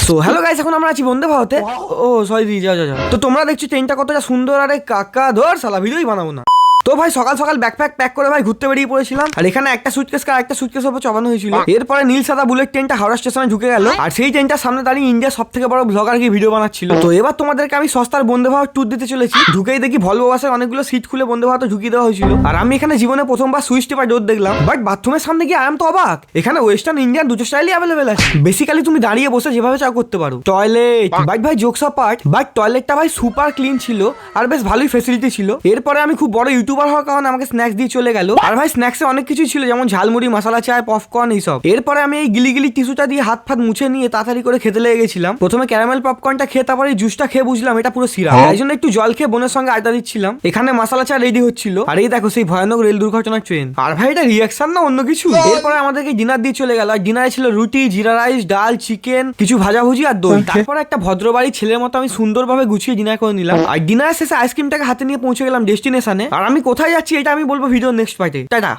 So hello guys, এখন আমরা আছি বন্দে ভারতে। ও সরি, যা যা যা। তো তোমরা দেখছো ট্রেনটা কতটা সুন্দর। আরে কাকা ধর শালা, ভিডিওই বানাবো না। তো ভাই সকাল সকাল ব্যাকপ্যাক প্যাক করে ভাই ঘুরতে বেরিয়ে পড়েছিলাম। আর এখানে একটা সুটকেস আর একটা সুটকেস উপর চাপানো হয়েছিল। এরপরে নীল সাদা বুলেট ট্রেনটা হাওড়া স্টেশনে ঢুকে গেল। আর সেই ট্রেনটার সামনে দাঁড়িয়ে ইন্ডিয়ার সব থেকে বড় ব্লগার কি ভিডিও বানাচ্ছিল। তো এবার তোমাদেরকে আমি সস্তার বন্দে ভারত ট্যুর দিতে চলেছি। ঢুকেই দেখি ভলভো বাসের অনেকগুলো সিট খুলে বন্দে ভারত ঢুকিয়ে দেওয়া হয়েছিল। আর আমি এখানে জীবনে প্রথমবার সুইচ টেপার ডোর দেখলাম। বাট বাথরুমের সামনে গিয়ে আরাম তো অবাক। এখানে ওয়েস্টার্ন ইন্ডিয়ান দুটো স্টাইলই অ্যাভেলেবেল আছে। বেসিক্যালি তুমি দাঁড়িয়ে বসে যেভাবে চাও করতে পারো। টয়লেট বাট ভাই জোকস পার্ট, বাট টয়লেটটা ভাই সুপার ক্লিন ছিল আর বেশ ভালোই ফেসিলিটি ছিল। এরপরে আমি খুব বড় ইউটিউবার হওয়ার কারণে আমাকে স্ন্যাক্স দিয়ে চলে গেল। আর ভাই স্ন্যাক্সে অনেক কিছু ছিল, যেমন ঝালমুড়ি, মশলা চায়, পপকর্ন এইসব। এরপরে আমি এই গিলি টিস্যুটা দিয়ে হাত ফাত মুছে নিয়ে তাড়াতাড়ি করে খেতে লেগে গেছিলাম। প্রথমে ক্যারামেল পপকর্নটা খেয়ে তারপরে জুসটা খেয়ে বুঝলাম এটা পুরো সিরাপ। তাই জন্য একটু জল খেয়ে বোনের সঙ্গে আড্ডা দিচ্ছিলাম। এখানে মশলা চা রেডি হচ্ছিল। আর এই দেখো সেই ভয়ানক রেল দুর্ঘটনার ট্রেন। আর ভাই এটা রিয়াকশন না অন্য কিছু। এরপরে আমাদেরকে ডিনার দিয়ে চলে গেল। আর ডিনারে ছিল রুটি, জিরা রাইস, ডাল, চিকেন, কিছু ভাজাভুজি আর দই। তারপরে একটা ভদ্রবাড়ির ছেলের মতো আমি সুন্দরভাবে গুছিয়ে ডিনার করে নিলাম। আর ডিনারের শেষে আইসক্রিমটাকে হাতে নিয়ে পৌঁছে গেলাম ডেস্টিনেশনে। আর আমি কোথায় যাচ্ছি এটা আমি বলবো ভিডিও নেক্সট পার্টে। টাটা।